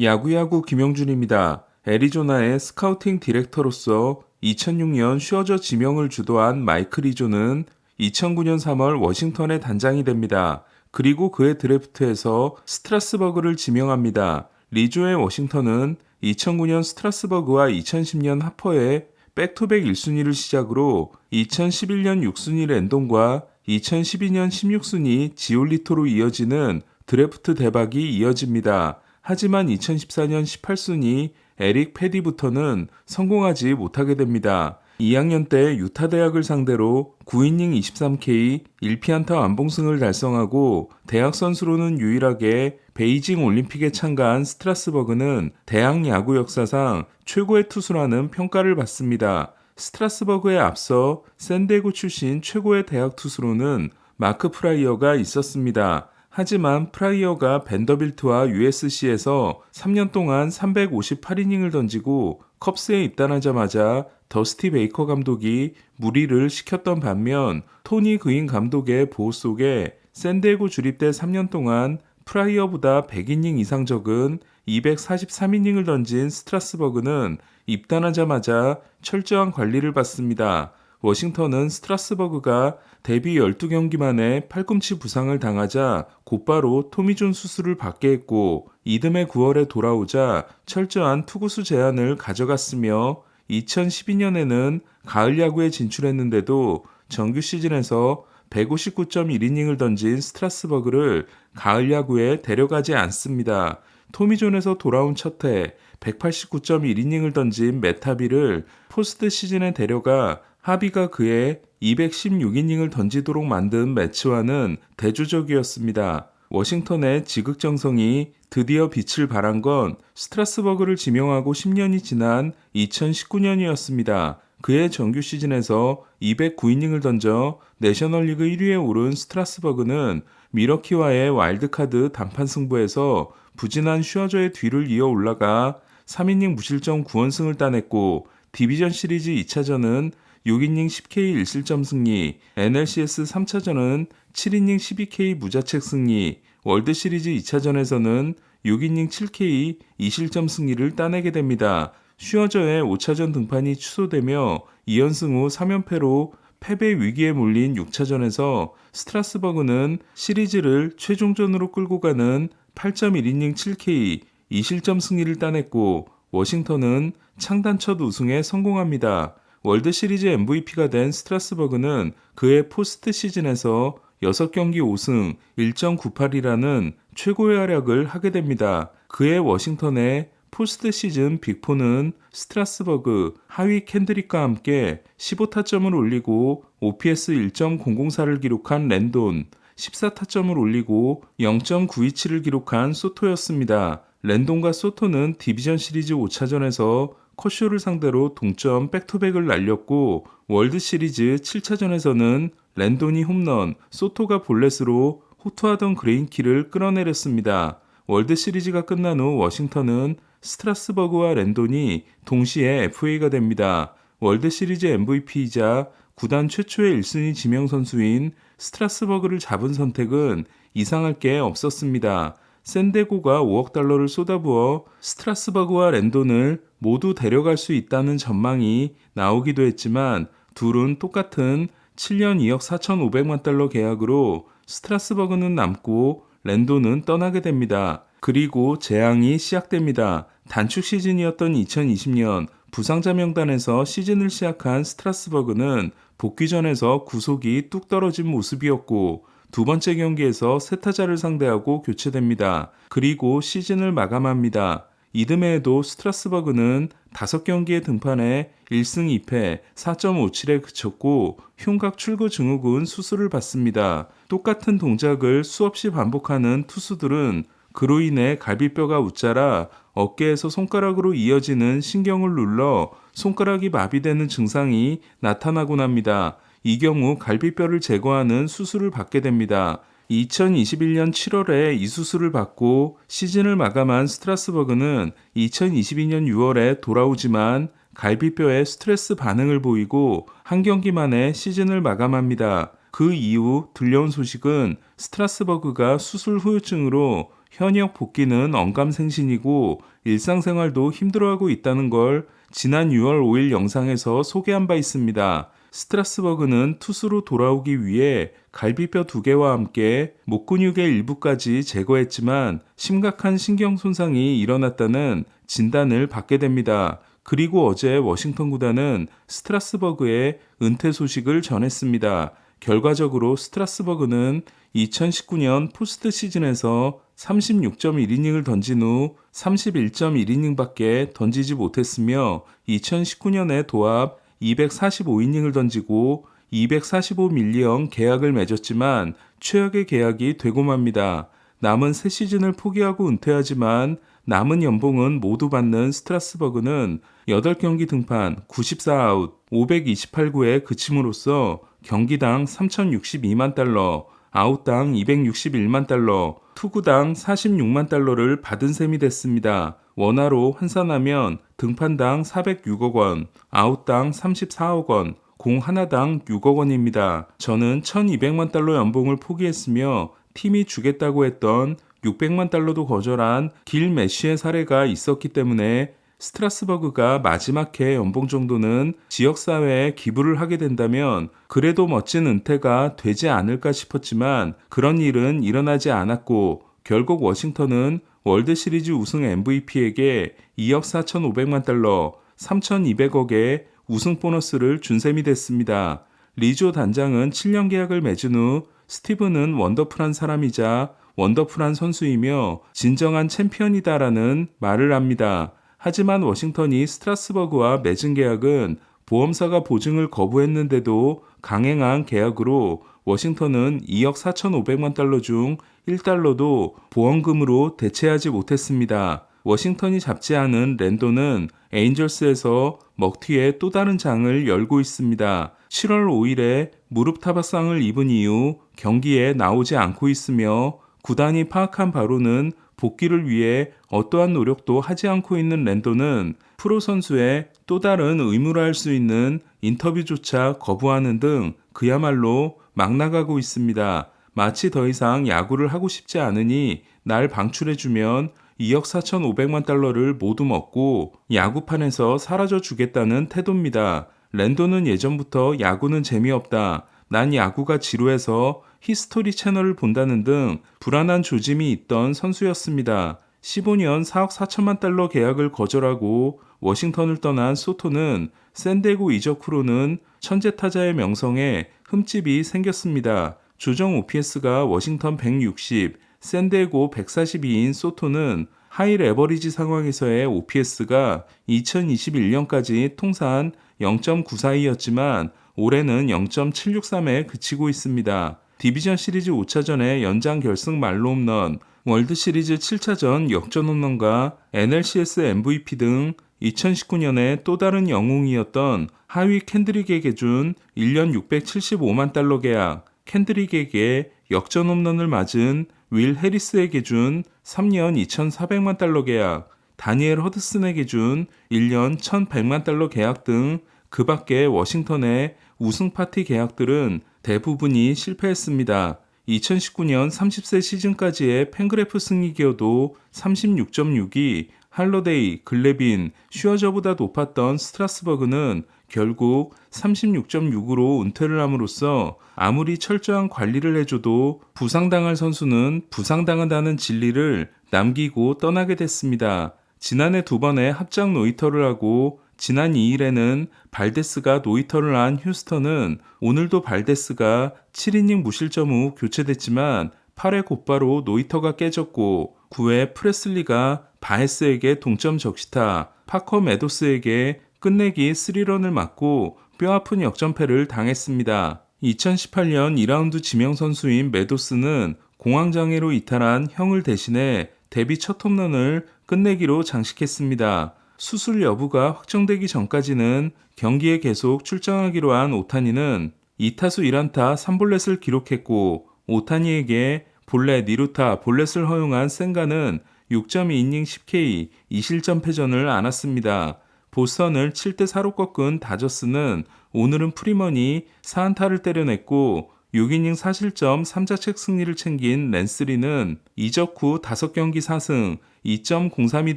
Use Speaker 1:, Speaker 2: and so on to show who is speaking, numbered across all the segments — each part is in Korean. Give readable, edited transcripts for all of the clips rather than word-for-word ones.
Speaker 1: 야구야구 김영준입니다. 애리조나의 스카우팅 디렉터로서 2006년 슈어저 지명을 주도한 마이클 리조는 2009년 3월 워싱턴의 단장이 됩니다. 그리고 그의 드래프트에서 스트라스버그를 지명합니다. 리조의 워싱턴은 2009년 스트라스버그와 2010년 하퍼의 백투백 1순위를 시작으로 2011년 6순위 랜돈과 2012년 16순위 지올리토로 이어지는 드래프트 대박이 이어집니다. 하지만 2014년 18순위 에릭 패디부터는 성공하지 못하게 됩니다. 2학년 때 유타 대학을 상대로 9이닝 23K 1피안타 완봉승을 달성하고 대학 선수로는 유일하게 베이징 올림픽에 참가한 스트라스버그는 대학 야구 역사상 최고의 투수라는 평가를 받습니다. 스트라스버그에 앞서 샌디에고 출신 최고의 대학 투수로는 마크 프라이어가 있었습니다. 하지만 프라이어가 벤더빌트와 USC에서 3년 동안 358이닝을 던지고 컵스에 입단하자마자 더스티 베이커 감독이 무리를 시켰던 반면 토니 그인 감독의 보호 속에 샌디에고 주립대 3년 동안 프라이어보다 100이닝 이상 적은 243이닝을 던진 스트라스버그는 입단하자마자 철저한 관리를 받습니다. 워싱턴은 스트라스버그가 데뷔 12경기 만에 팔꿈치 부상을 당하자 곧바로 토미존 수술을 받게 했고 이듬해 9월에 돌아오자 철저한 투구수 제한을 가져갔으며 2012년에는 가을 야구에 진출했는데도 정규 시즌에서 159.1이닝을 던진 스트라스버그를 가을 야구에 데려가지 않습니다. 토미존에서 돌아온 첫해 189.1이닝을 던진 메타비를 포스트 시즌에 데려가 하비가 그의 216이닝을 던지도록 만든 매치와는 대조적이었습니다. 워싱턴의 지극정성이 드디어 빛을 발한 건 스트라스버그를 지명하고 10년이 지난 2019년이었습니다. 그의 정규 시즌에서 209이닝을 던져 내셔널리그 1위에 오른 스트라스버그는 미러키와의 와일드카드 단판 승부에서 부진한 슈어저의 뒤를 이어 올라가 3이닝 무실점 9원승을 따냈고 디비전 시리즈 2차전은 6이닝 10K 1실점 승리, NLCS 3차전은 7이닝 12K 무자책 승리, 월드시리즈 2차전에서는 6이닝 7K 2실점 승리를 따내게 됩니다. 슈어저의 5차전 등판이 취소되며 2연승 후 3연패로 패배 위기에 몰린 6차전에서 스트라스버그는 시리즈를 최종전으로 끌고 가는 8.1이닝 7K 2실점 승리를 따냈고 워싱턴은 창단 첫 우승에 성공합니다. 월드시리즈 MVP가 된 스트라스버그는 그의 포스트 시즌에서 6경기 5승 1.98이라는 최고의 활약을 하게 됩니다. 그의 워싱턴의 포스트 시즌 빅4는 스트라스버그, 하위 캔드릭과 함께 15타점을 올리고 OPS 1.004를 기록한 랜돈, 14타점을 올리고 0.927을 기록한 소토였습니다. 랜돈과 소토는 디비전 시리즈 5차전에서 커쇼를 상대로 동점 백투백을 날렸고 월드시리즈 7차전에서는 랜돈이 홈런, 소토가 볼넷으로 호투하던 그레인키를 끌어내렸습니다. 월드시리즈가 끝난 후 워싱턴은 스트라스버그와 랜돈이 동시에 FA가 됩니다. 월드시리즈 MVP이자 구단 최초의 1순위 지명 선수인 스트라스버그를 잡은 선택은 이상할 게 없었습니다. 샌디에고가 5억 달러를 쏟아부어 스트라스버그와 랜돈을 모두 데려갈 수 있다는 전망이 나오기도 했지만 둘은 똑같은 7년 2억 4,500만 달러 계약으로 스트라스버그는 남고 랜돈은 떠나게 됩니다. 그리고 재앙이 시작됩니다. 단축 시즌이었던 2020년 부상자 명단에서 시즌을 시작한 스트라스버그는 복귀전에서 구속이 뚝 떨어진 모습이었고 두 번째 경기에서 세 타자를 상대하고 교체됩니다. 그리고 시즌을 마감합니다. 이듬해에도 스트라스버그는 5경기에 등판해 1승 2패 4.57에 그쳤고 흉곽 출구 증후군 수술을 받습니다. 똑같은 동작을 수없이 반복하는 투수들은 그로 인해 갈비뼈가 웃자라 어깨에서 손가락으로 이어지는 신경을 눌러 손가락이 마비되는 증상이 나타나곤 합니다. 이 경우 갈비뼈를 제거하는 수술을 받게 됩니다. 2021년 7월에 이 수술을 받고 시즌을 마감한 스트라스버그는 2022년 6월에 돌아오지만 갈비뼈에 스트레스 반응을 보이고 한 경기 만에 시즌을 마감합니다. 그 이후 들려온 소식은 스트라스버그가 수술 후유증으로 현역 복귀는 언감생신이고 일상생활도 힘들어하고 있다는 걸 지난 6월 5일 영상에서 소개한 바 있습니다. 스트라스버그는 투수로 돌아오기 위해 갈비뼈 2개와 함께 목 근육의 일부까지 제거했지만 심각한 신경 손상이 일어났다는 진단을 받게 됩니다. 그리고 어제 워싱턴 구단은 스트라스버그의 은퇴 소식을 전했습니다. 결과적으로 스트라스버그는 2019년 포스트 시즌에서 36.1이닝을 던진 후 31.1이닝밖에 던지지 못했으며 2019년에 도합 245이닝을 던지고 245밀리언 계약을 맺었지만 최악의 계약이 되고 맙니다. 남은 새 시즌을 포기하고 은퇴하지만 남은 연봉은 모두 받는 스트라스버그는 8경기 등판 94아웃 528구에 그침으로써 경기당 3,062만 달러, 아웃당 261만 달러, 투구당 46만 달러를 받은 셈이 됐습니다. 원화로 환산하면 등판당 406억 원, 아웃당 34억 원, 공 하나당 6억 원입니다. 저는 1,200만 달러 연봉을 포기했으며 팀이 주겠다고 했던 600만 달러도 거절한 길 메쉬의 사례가 있었기 때문에 스트라스버그가 마지막 해 연봉 정도는 지역사회에 기부를 하게 된다면 그래도 멋진 은퇴가 되지 않을까 싶었지만 그런 일은 일어나지 않았고 결국 워싱턴은 월드시리즈 우승 MVP에게 2억 4,500만 달러, 3,200억의 우승 보너스를 준 셈이 됐습니다. 리조 단장은 7년 계약을 맺은 후 스티븐은 원더풀한 사람이자 원더풀한 선수이며 진정한 챔피언이다라는 말을 합니다. 하지만 워싱턴이 스트라스버그와 맺은 계약은 보험사가 보증을 거부했는데도 강행한 계약으로 워싱턴은 2억 4,500만 달러 중 1달러도 보험금으로 대체하지 못했습니다. 워싱턴이 잡지 않은 랜도는 에인절스에서 먹튀의 또 다른 장을 열고 있습니다. 7월 5일에 무릎 타박상을 입은 이후 경기에 나오지 않고 있으며 구단이 파악한 바로는 복귀를 위해 어떠한 노력도 하지 않고 있는 랜도는 프로 선수의 또 다른 의무라 할 수 있는 인터뷰조차 거부하는 등 그야말로 막 나가고 있습니다. 마치 더 이상 야구를 하고 싶지 않으니 날 방출해주면 2억 4,500만 달러를 모두 먹고 야구판에서 사라져 주겠다는 태도입니다. 랜도는 예전부터 야구는 재미없다. 난 야구가 지루해서 히스토리 채널을 본다는 등 불안한 조짐이 있던 선수였습니다. 15년 4억 4천만 달러 계약을 거절하고 워싱턴을 떠난 소토는 샌디에고 이적 후로는 천재 타자의 명성에 흠집이 생겼습니다. 조정 OPS가 워싱턴 160, 샌디에고 142인 소토는 하이 레버리지 상황에서의 OPS가 2021년까지 통산 0.94이었지만 올해는 0.763에 그치고 있습니다. 디비전 시리즈 5차전의 연장 결승 말로 홈런, 월드시리즈 7차전 역전 홈런과 NLCS MVP 등 2019년에 또 다른 영웅이었던 하위 캔드릭에게 준 1년 675만 달러 계약, 캔드릭에게 역전 홈런을 맞은 윌 해리스에게 준 3년 2,400만 달러 계약, 다니엘 허드슨에게 준 1년 1,100만 달러 계약 등 그 밖에 워싱턴의 우승 파티 계약들은 대부분이 실패했습니다. 2019년 30세 시즌까지의 팬그래프 승리 기여도 36.6이 할러데이, 글래빈, 슈어저보다 높았던 스트라스버그는 결국 36.6으로 은퇴를 함으로써 아무리 철저한 관리를 해줘도 부상당할 선수는 부상당한다는 진리를 남기고 떠나게 됐습니다. 지난해 2번의 합작 노히터를 하고 지난 2일에는 발데스가 노히터를 한 휴스턴은 오늘도 발데스가 7이닝 무실점 후 교체됐지만 8회 곧바로 노히터가 깨졌고 9회 프레슬리가 바헤스에게 동점 적시타, 파커 메도스에게 끝내기 3런을 맞고 뼈아픈 역전패를 당했습니다. 2018년 2라운드 지명선수인 메도스는 공황장애로 이탈한 형을 대신해 데뷔 첫 홈런을 끝내기로 장식했습니다. 수술 여부가 확정되기 전까지는 경기에 계속 출장하기로 한 오타니는 2타수 1안타 3볼넷을 기록했고 오타니에게 볼넷, 2루타, 볼넷을 허용한 센가는 6.2이닝 10K 2실점 패전을 안았습니다. 보스턴을 7대4로 꺾은 다저스는 오늘은 프리먼이 4안타를 때려냈고 6이닝 4실점 3자책 승리를 챙긴 랜스리는 이적 후 5경기 4승 2.03이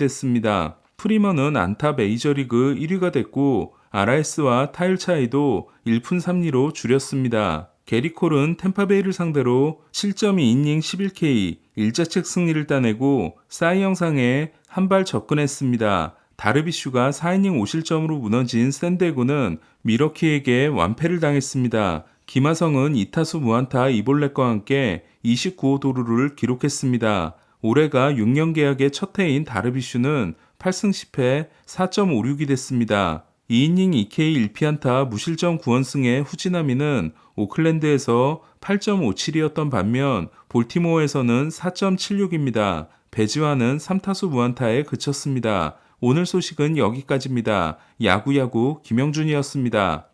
Speaker 1: 됐습니다. 프리먼은 안타 메이저리그 1위가 됐고 RS와 타율 차이도 1푼 3리로 줄였습니다. 게리 콜은 템파베이를 상대로 7.2이닝 11K 1자책 승리를 따내고 사이 영상에 한 발 접근했습니다. 다르비슈가 4이닝 5실점으로 무너진 샌디에고는 미러키에게 완패를 당했습니다. 김하성은 2타수 무안타 2볼넷과 함께 29호 도루를 기록했습니다. 올해가 6년 계약의 첫 해인 다르비슈는 8승 10패 4.56이 됐습니다. 2이닝 2K 1피안타 무실점 9원승의 후지나미는 오클랜드에서 8.57이었던 반면 볼티모어에서는 4.76입니다. 배지와는 3타수 무안타에 그쳤습니다. 오늘 소식은 여기까지입니다. 야구야구 김영준이었습니다.